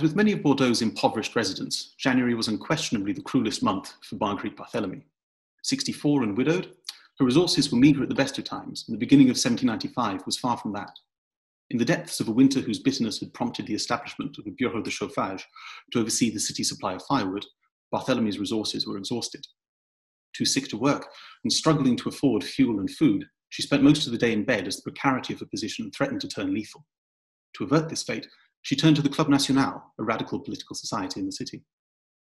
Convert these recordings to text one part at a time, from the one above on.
As with many of Bordeaux's impoverished residents, January was unquestionably the cruelest month for Marguerite Barthélemy. 64 and widowed, her resources were meagre at the best of times, and the beginning of 1795 was far from that. In the depths of a winter whose bitterness had prompted the establishment of a bureau de chauffage to oversee the city's supply of firewood, Barthélemy's resources were exhausted. Too sick to work and struggling to afford fuel and food, she spent most of the day in bed as the precarity of her position threatened to turn lethal. To avert this fate, she turned to the Club National, a radical political society in the city.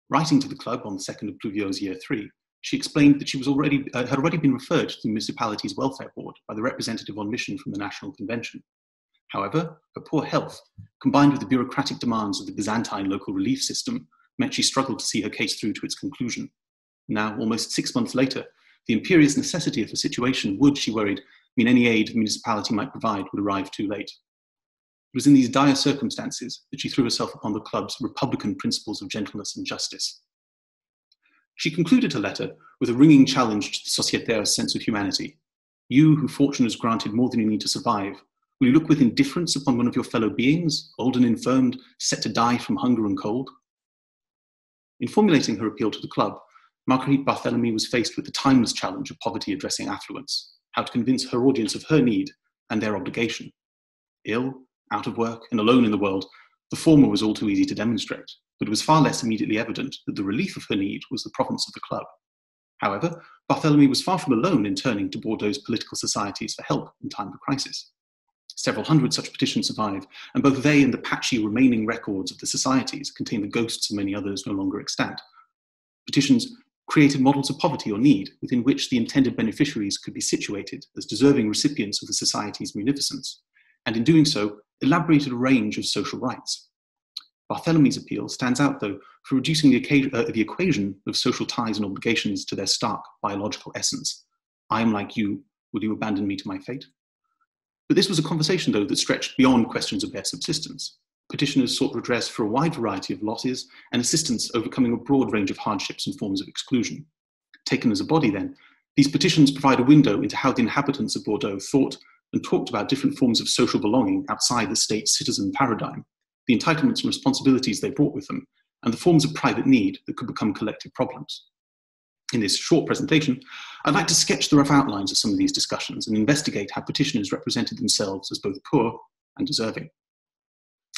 Writing to the club on the 2nd of Pluviose year 3, she explained that she had already been referred to the municipality's welfare board by the representative on mission from the National Convention. However, her poor health, combined with the bureaucratic demands of the Byzantine local relief system, meant she struggled to see her case through to its conclusion. Now, almost 6 months later, the imperious necessity of her situation would, she worried, mean any aid the municipality might provide would arrive too late. It was in these dire circumstances that she threw herself upon the club's republican principles of gentleness and justice. She concluded her letter with a ringing challenge to the sociétaire's sense of humanity. You, who fortune has granted more than you need to survive, will you look with indifference upon one of your fellow beings, old and infirmed, set to die from hunger and cold? In formulating her appeal to the club, Marguerite Barthélemy was faced with the timeless challenge of poverty addressing affluence, how to convince her audience of her need and their obligation. Ill, out of work, and alone in the world, the former was all too easy to demonstrate, but it was far less immediately evident that the relief of her need was the province of the club. However, Barthélemy was far from alone in turning to Bordeaux's political societies for help in time of crisis. Several hundred such petitions survive, and both they and the patchy remaining records of the societies contain the ghosts of many others no longer extant. Petitions created models of poverty or need within which the intended beneficiaries could be situated as deserving recipients of the society's munificence, and in doing so, elaborated a range of social rights. Barthélemy's appeal stands out, though, for reducing the equation of social ties and obligations to their stark biological essence. I am like you, will you abandon me to my fate? But this was a conversation, though, that stretched beyond questions of bare subsistence. Petitioners sought redress for a wide variety of losses and assistance overcoming a broad range of hardships and forms of exclusion. Taken as a body, then, these petitions provide a window into how the inhabitants of Bordeaux thought and talked about different forms of social belonging outside the state's citizen paradigm, the entitlements and responsibilities they brought with them, and the forms of private need that could become collective problems. In this short presentation, I'd like to sketch the rough outlines of some of these discussions and investigate how petitioners represented themselves as both poor and deserving.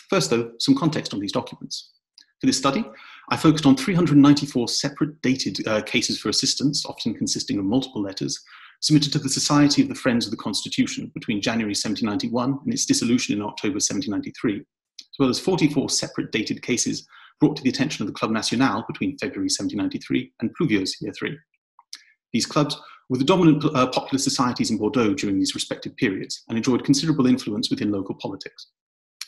First, though, some context on these documents. For this study, I focused on 394 separate dated cases for assistance, often consisting of multiple letters, submitted to the Society of the Friends of the Constitution between January 1791 and its dissolution in October 1793, as well as 44 separate dated cases brought to the attention of the Club National between February 1793 and Pluviose year 3. These clubs were the dominant popular societies in Bordeaux during these respective periods and enjoyed considerable influence within local politics.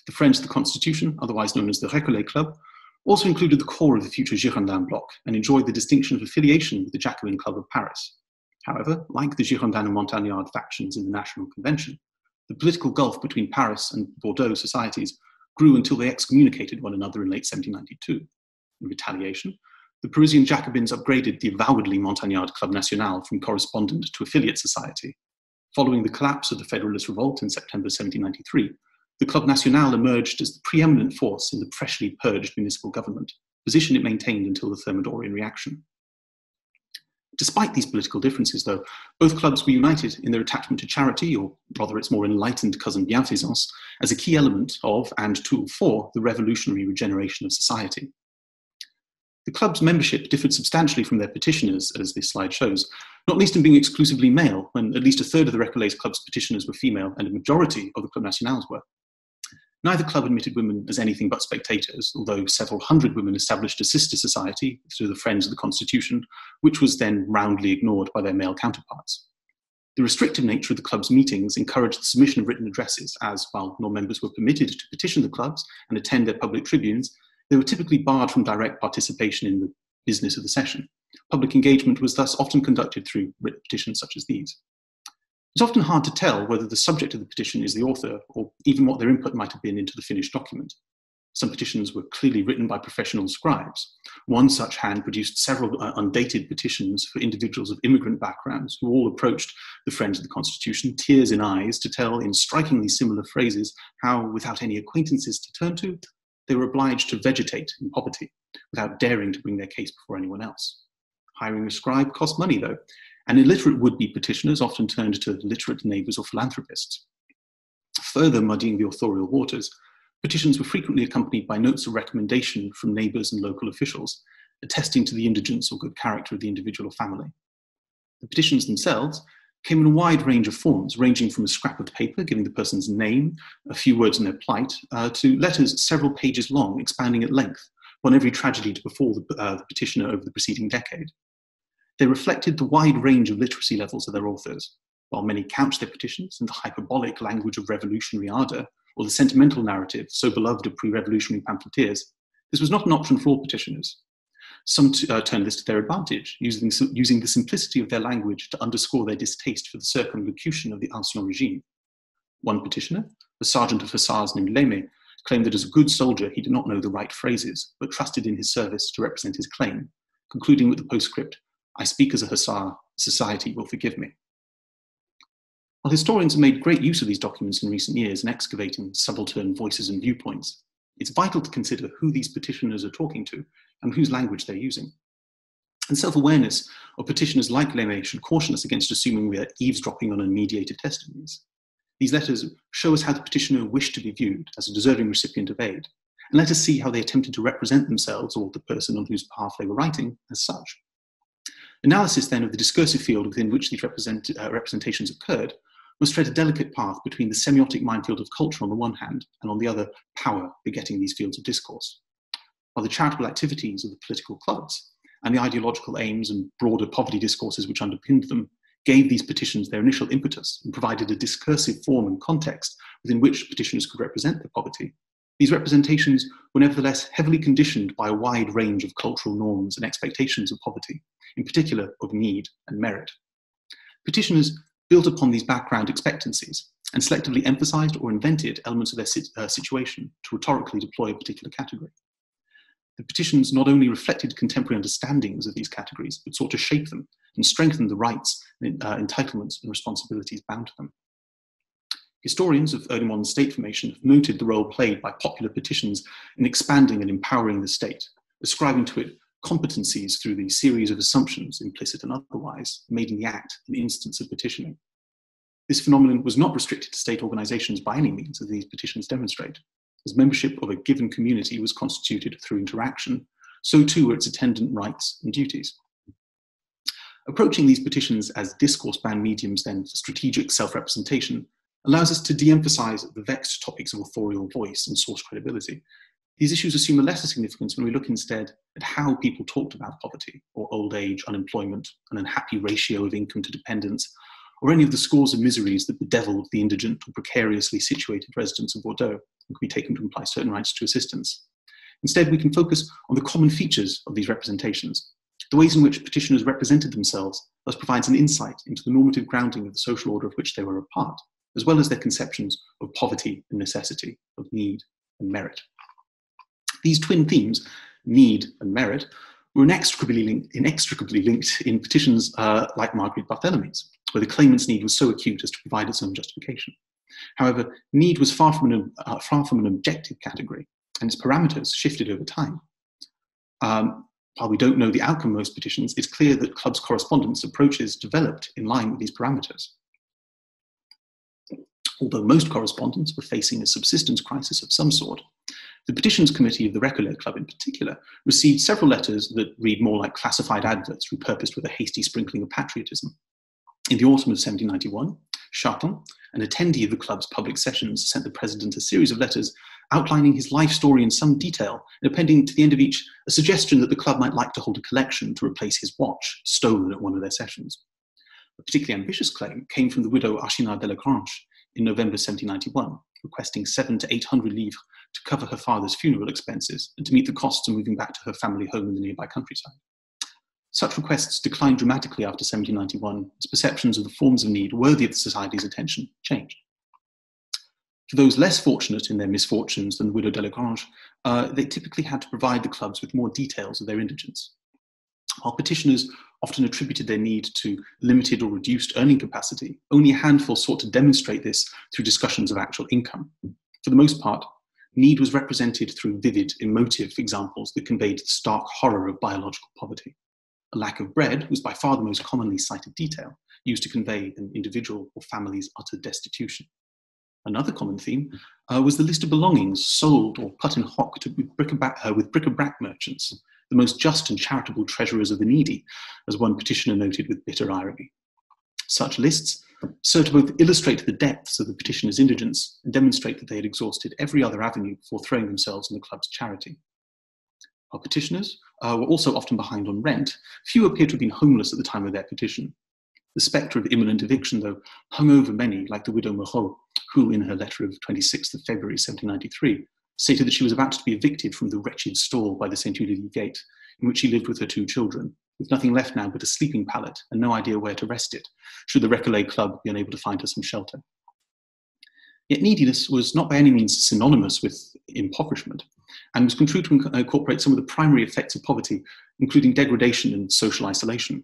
The Friends of the Constitution, otherwise known as the Récollet Club, also included the core of the future Girondin bloc and enjoyed the distinction of affiliation with the Jacobin Club of Paris. However, like the Girondin and Montagnard factions in the National Convention, the political gulf between Paris and Bordeaux societies grew until they excommunicated one another in late 1792. In retaliation, the Parisian Jacobins upgraded the avowedly Montagnard Club National from correspondent to affiliate society. Following the collapse of the Federalist Revolt in September 1793, the Club National emerged as the preeminent force in the freshly purged municipal government, a position it maintained until the Thermidorian reaction. Despite these political differences, though, both clubs were united in their attachment to charity, or rather its more enlightened cousin bienfaisance, as a key element of and tool for the revolutionary regeneration of society. The club's membership differed substantially from their petitioners, as this slide shows, not least in being exclusively male, when at least a third of the Récollet Club's petitioners were female and a majority of the Club National's were. Neither club admitted women as anything but spectators, although several hundred women established a sister society through the Friends of the Constitution, which was then roundly ignored by their male counterparts. The restrictive nature of the club's meetings encouraged the submission of written addresses, as while non-members were permitted to petition the clubs and attend their public tribunes, they were typically barred from direct participation in the business of the session. Public engagement was thus often conducted through written petitions such as these. It's often hard to tell whether the subject of the petition is the author, or even what their input might have been into the finished document. Some petitions were clearly written by professional scribes. One such hand produced several undated petitions for individuals of immigrant backgrounds who all approached the Friends of the Constitution, tears in eyes, to tell in strikingly similar phrases how, without any acquaintances to turn to, they were obliged to vegetate in poverty without daring to bring their case before anyone else. Hiring a scribe cost money, though, and illiterate would-be petitioners often turned to literate neighbours or philanthropists. Further muddying the authorial waters, petitions were frequently accompanied by notes of recommendation from neighbours and local officials, attesting to the indigence or good character of the individual or family. The petitions themselves came in a wide range of forms, ranging from a scrap of paper giving the person's name, a few words on their plight, to letters several pages long, expounding at length on every tragedy to befall the petitioner over the preceding decade. They reflected the wide range of literacy levels of their authors. While many couched their petitions in the hyperbolic language of revolutionary ardour, or the sentimental narrative so beloved of pre-revolutionary pamphleteers, this was not an option for all petitioners. Some turned this to their advantage, using the simplicity of their language to underscore their distaste for the circumlocution of the Ancien Regime. One petitioner, a sergeant of hussars named Lémé, claimed that as a good soldier he did not know the right phrases, but trusted in his service to represent his claim, concluding with the postscript, "I speak as a hussar, society will forgive me." While historians have made great use of these documents in recent years in excavating subaltern voices and viewpoints, it's vital to consider who these petitioners are talking to and whose language they're using. And self-awareness of petitioners like Lémé should caution us against assuming we are eavesdropping on unmediated testimonies. These letters show us how the petitioner wished to be viewed as a deserving recipient of aid, and let us see how they attempted to represent themselves or the person on whose behalf they were writing as such. Analysis then of the discursive field within which these representations occurred must tread a delicate path between the semiotic minefield of culture on the one hand, and on the other, power begetting these fields of discourse. While the charitable activities of the political clubs and the ideological aims and broader poverty discourses which underpinned them gave these petitions their initial impetus and provided a discursive form and context within which petitioners could represent their poverty, these representations were nevertheless heavily conditioned by a wide range of cultural norms and expectations of poverty, in particular of need and merit. Petitioners built upon these background expectancies and selectively emphasized or invented elements of their situation to rhetorically deploy a particular category. The petitions not only reflected contemporary understandings of these categories, but sought to shape them and strengthen the rights, entitlements, and responsibilities bound to them. Historians of early modern state formation have noted the role played by popular petitions in expanding and empowering the state, ascribing to it competencies through the series of assumptions, implicit and otherwise, made in the act and instance of petitioning. This phenomenon was not restricted to state organizations by any means, as these petitions demonstrate. As membership of a given community was constituted through interaction, so too were its attendant rights and duties. Approaching these petitions as discourse-bound mediums then for strategic self-representation allows us to de-emphasize the vexed topics of authorial voice and source credibility. These issues assume a lesser significance when we look instead at how people talked about poverty, or old age, unemployment, an unhappy ratio of income to dependence, or any of the scores of miseries that bedeviled the indigent or precariously situated residents of Bordeaux, and can be taken to imply certain rights to assistance. Instead, we can focus on the common features of these representations. The ways in which petitioners represented themselves thus provides an insight into the normative grounding of the social order of which they were a part, as well as their conceptions of poverty and necessity, of need and merit. These twin themes, need and merit, were inextricably linked in petitions like Marguerite Barthélemy's, where the claimant's need was so acute as to provide its own justification. However, need was far from an objective category, and its parameters shifted over time. While we don't know the outcome of most petitions, it's clear that clubs' correspondence approaches developed in line with these parameters. Although most correspondents were facing a subsistence crisis of some sort, the Petitions Committee of the Recollet Club in particular received several letters that read more like classified adverts repurposed with a hasty sprinkling of patriotism. In the autumn of 1791, Charton, an attendee of the club's public sessions, sent the president a series of letters outlining his life story in some detail and appending to the end of each a suggestion that the club might like to hold a collection to replace his watch, stolen at one of their sessions. A particularly ambitious claim came from the widow Archinard de Lagrange in November 1791, requesting 700 to 800 livres to cover her father's funeral expenses and to meet the costs of moving back to her family home in the nearby countryside. Such requests declined dramatically after 1791, as perceptions of the forms of need worthy of the society's attention changed. For those less fortunate in their misfortunes than the widow de Lagrange, they typically had to provide the clubs with more details of their indigence. While petitioners often attributed their need to limited or reduced earning capacity, only a handful sought to demonstrate this through discussions of actual income. For the most part, Need was represented through vivid, emotive examples that conveyed the stark horror of biological poverty. A lack of bread was by far the most commonly cited detail, used to convey an individual or family's utter destitution. Another common theme was the list of belongings sold or cut in hock with bric-a-brac merchants, the most just and charitable treasurers of the needy, as one petitioner noted with bitter irony. Such lists served to both illustrate the depths of the petitioner's indigence and demonstrate that they had exhausted every other avenue before throwing themselves on the club's charity. Our petitioners were also often behind on rent. Few appear to have been homeless at the time of their petition. The spectre of imminent eviction, though, hung over many, like the widow Moreau, who, in her letter of 26th of February 1793, stated that she was about to be evicted from the wretched stall by the St. Eulalie gate, in which she lived with her 2 children, with nothing left now but a sleeping pallet and no idea where to rest it, should the Recollet Club be unable to find her some shelter. Yet neediness was not by any means synonymous with impoverishment, and was construed to incorporate some of the primary effects of poverty, including degradation and social isolation.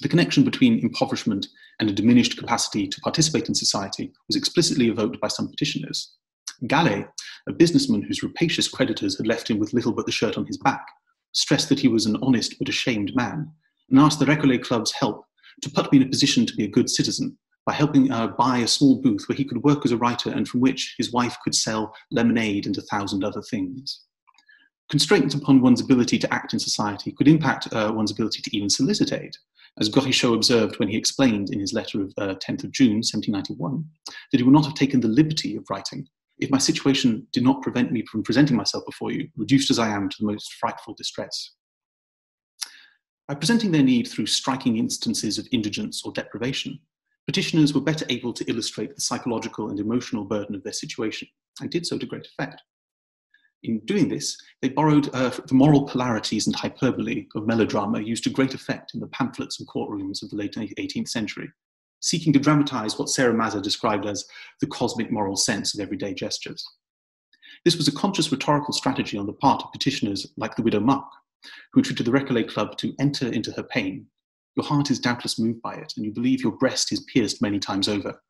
The connection between impoverishment and a diminished capacity to participate in society was explicitly evoked by some petitioners. Gallet, a businessman whose rapacious creditors had left him with little but the shirt on his back, stressed that he was an honest but ashamed man, and asked the Recollet Club's help to put me in a position to be a good citizen by helping buy a small booth where he could work as a writer and from which his wife could sell lemonade and 1,000 other things. Constraints upon one's ability to act in society could impact one's ability to even solicit aid, as Gorichaud observed when he explained in his letter of 10th of June 1791 that he would not have taken the liberty of writing if my situation did not prevent me from presenting myself before you, reduced as I am to the most frightful distress. By presenting their need through striking instances of indigence or deprivation, petitioners were better able to illustrate the psychological and emotional burden of their situation, and did so to great effect. In doing this, they borrowed the moral polarities and hyperbole of melodrama used to great effect in the pamphlets and courtrooms of the late 18th century, seeking to dramatize what Sarah Mazza described as the cosmic moral sense of everyday gestures. This was a conscious rhetorical strategy on the part of petitioners like the widow Marc, who entreated the Recollet Club to enter into her pain. Your heart is doubtless moved by it, and you believe your breast is pierced many times over.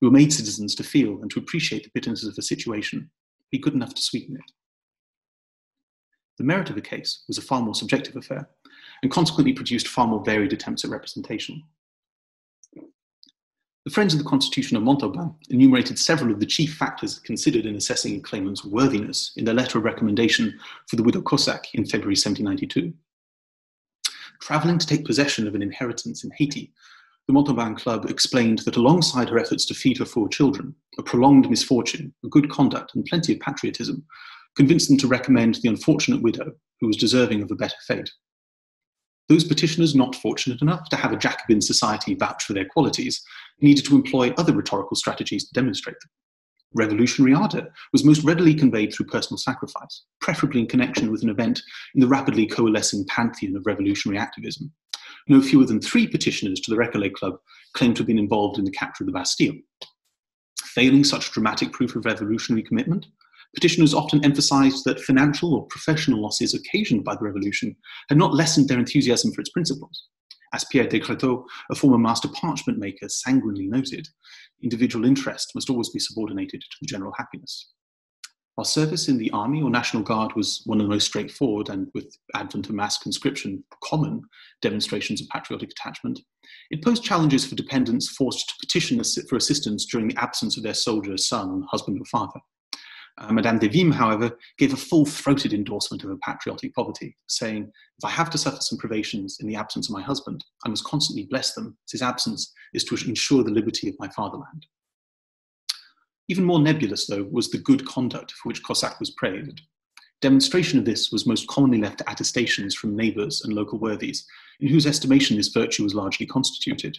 You were made citizens to feel and to appreciate the bitterness of the situation. Be good enough to sweeten it. The merit of the case was a far more subjective affair, and consequently produced far more varied attempts at representation. The Friends of the Constitution of Montauban enumerated several of the chief factors considered in assessing a claimant's worthiness in their letter of recommendation for the widow Cossack in February 1792. Travelling to take possession of an inheritance in Haiti, the Montauban Club explained that alongside her efforts to feed her 4 children, a prolonged misfortune, a good conduct, and plenty of patriotism convinced them to recommend the unfortunate widow who was deserving of a better fate. Those petitioners not fortunate enough to have a Jacobin society vouch for their qualities needed to employ other rhetorical strategies to demonstrate them. Revolutionary ardour was most readily conveyed through personal sacrifice, preferably in connection with an event in the rapidly coalescing pantheon of revolutionary activism. No fewer than 3 petitioners to the Recollet Club claimed to have been involved in the capture of the Bastille. Failing such dramatic proof of revolutionary commitment, petitioners often emphasized that financial or professional losses occasioned by the revolution had not lessened their enthusiasm for its principles. As Pierre Descreteaux, a former master parchment maker, sanguinely noted, individual interest must always be subordinated to the general happiness. While service in the army or National Guard was one of the most straightforward and, with advent of mass conscription, common demonstrations of patriotic attachment, it posed challenges for dependents forced to petition for assistance during the absence of their soldier, son, husband, or father. Madame de Vime, however, gave a full-throated endorsement of her patriotic poverty, saying, "If I have to suffer some privations in the absence of my husband, I must constantly bless them, as his absence is to ensure the liberty of my fatherland." Even more nebulous, though, was the good conduct for which Cossack was praised. Demonstration of this was most commonly left to attestations from neighbours and local worthies, in whose estimation this virtue was largely constituted.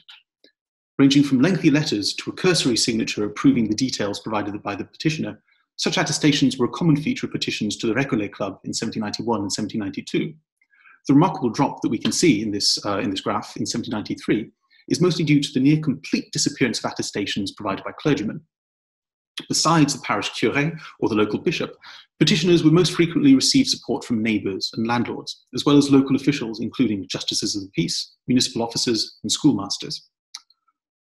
Ranging from lengthy letters to a cursory signature approving the details provided by the petitioner, such attestations were a common feature of petitions to the Recollet Club in 1791 and 1792. The remarkable drop that we can see in this graph in 1793 is mostly due to the near complete disappearance of attestations provided by clergymen. Besides the parish curé or the local bishop, petitioners would most frequently receive support from neighbours and landlords, as well as local officials, including justices of the peace, municipal officers, and schoolmasters.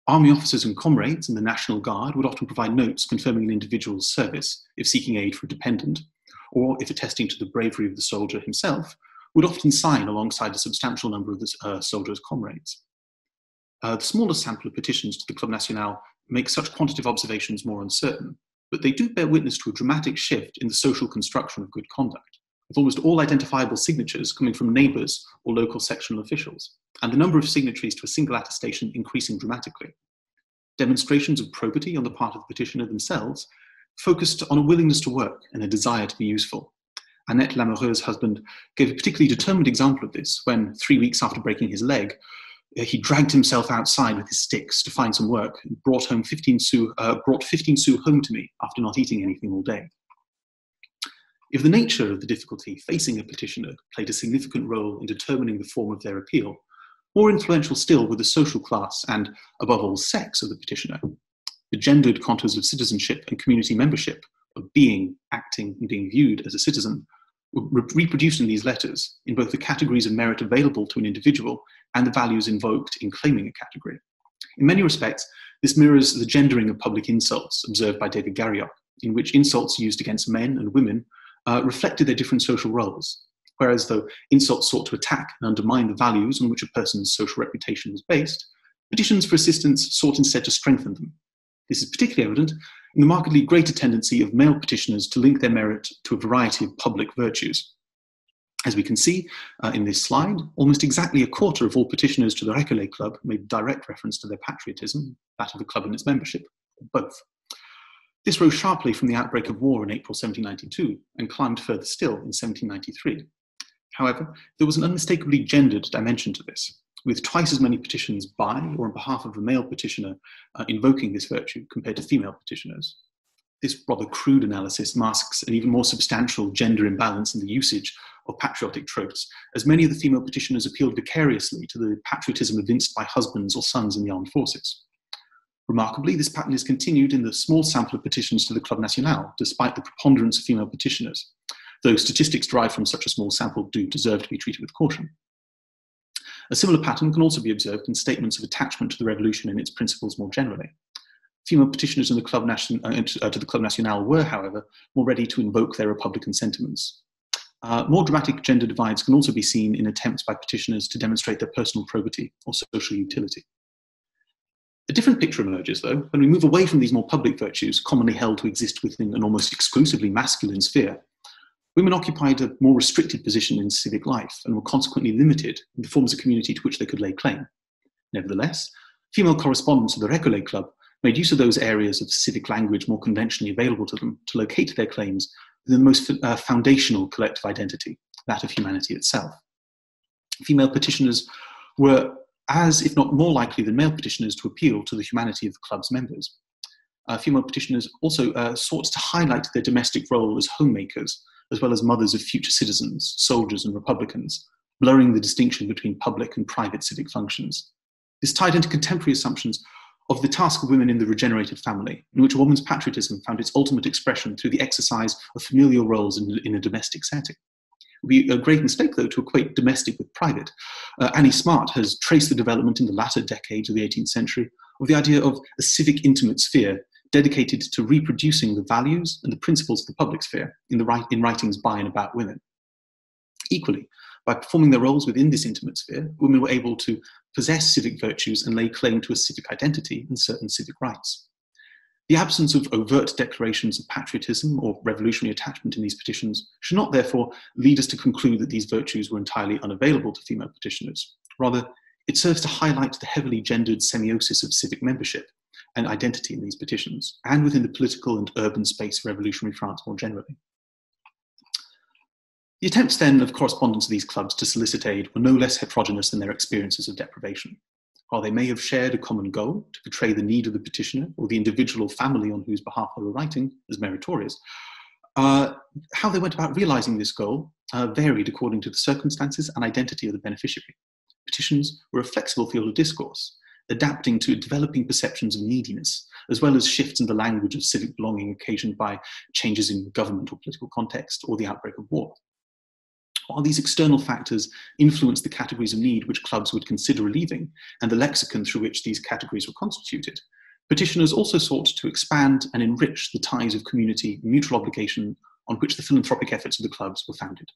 Army officers and comrades in the National Guard would often provide notes confirming an individual's service if seeking aid for a dependent, or if attesting to the bravery of the soldier himself, would often sign alongside a substantial number of the soldier's comrades. The smaller sample of petitions to the Club National make such quantitative observations more uncertain, but they do bear witness to a dramatic shift in the social construction of good conduct, with almost all identifiable signatures coming from neighbours or local sectional officials, and the number of signatories to a single attestation increasing dramatically. Demonstrations of probity on the part of the petitioner themselves focused on a willingness to work and a desire to be useful. Annette Lamoureur's husband gave a particularly determined example of this when, 3 weeks after breaking his leg, he dragged himself outside with his sticks to find some work and brought 15 sous home to me after not eating anything all day. If the nature of the difficulty facing a petitioner played a significant role in determining the form of their appeal, more influential still were the social class and, above all, sex of the petitioner. The gendered contours of citizenship and community membership, of being, acting, and being viewed as a citizen, were reproduced in these letters in both the categories of merit available to an individual and the values invoked in claiming a category. In many respects, this mirrors the gendering of public insults observed by David Garriock, in which insults used against men and women reflected their different social roles, whereas though insults sought to attack and undermine the values on which a person's social reputation was based, petitions for assistance sought instead to strengthen them. This is particularly evident in the markedly greater tendency of male petitioners to link their merit to a variety of public virtues. As we can see in this slide, almost exactly a quarter of all petitioners to the Récollet Club made direct reference to their patriotism, that of the club and its membership, or both. This rose sharply from the outbreak of war in April 1792 and climbed further still in 1793. However, there was an unmistakably gendered dimension to this, with twice as many petitions by or on behalf of a male petitioner invoking this virtue compared to female petitioners. This rather crude analysis masks an even more substantial gender imbalance in the usage of patriotic tropes, as many of the female petitioners appealed vicariously to the patriotism evinced by husbands or sons in the armed forces. Remarkably, this pattern is continued in the small sample of petitions to the Club National, despite the preponderance of female petitioners, though statistics derived from such a small sample do deserve to be treated with caution. A similar pattern can also be observed in statements of attachment to the revolution and its principles more generally. Female petitioners in the Club to the Club National were, however, more ready to invoke their republican sentiments. More dramatic gender divides can also be seen in attempts by petitioners to demonstrate their personal probity or social utility. A different picture emerges, though, when we move away from these more public virtues commonly held to exist within an almost exclusively masculine sphere. Women occupied a more restricted position in civic life and were consequently limited in the forms of community to which they could lay claim. Nevertheless, female correspondents of the Récollet Club made use of those areas of civic language more conventionally available to them to locate their claims within the most foundational collective identity, that of humanity itself. Female petitioners were as, if not more likely than male petitioners, to appeal to the humanity of the club's members. Female petitioners also sought to highlight their domestic role as homemakers, as well as mothers of future citizens, soldiers and republicans, blurring the distinction between public and private civic functions. This tied into contemporary assumptions of the task of women in the regenerated family, in which a woman's patriotism found its ultimate expression through the exercise of familial roles in a domestic setting. It would be a great mistake, though, to equate domestic with private. Annie Smart has traced the development in the latter decades of the 18th century of the idea of a civic intimate sphere dedicated to reproducing the values and the principles of the public sphere in writings by and about women. Equally, by performing their roles within this intimate sphere, women were able to possess civic virtues and lay claim to a civic identity and certain civic rights. The absence of overt declarations of patriotism or revolutionary attachment in these petitions should not, therefore, lead us to conclude that these virtues were entirely unavailable to female petitioners. Rather, it serves to highlight the heavily gendered semiosis of civic membership and identity in these petitions, and within the political and urban space of revolutionary France more generally. The attempts then of correspondents of these clubs to solicit aid were no less heterogeneous than their experiences of deprivation. While they may have shared a common goal to portray the need of the petitioner or the individual or family on whose behalf they were writing as meritorious, how they went about realizing this goal varied according to the circumstances and identity of the beneficiary. Petitions were a flexible field of discourse, adapting to developing perceptions of neediness, as well as shifts in the language of civic belonging occasioned by changes in government or political context or the outbreak of war. While these external factors influenced the categories of need which clubs would consider relieving and the lexicon through which these categories were constituted, petitioners also sought to expand and enrich the ties of community and mutual obligation on which the philanthropic efforts of the clubs were founded.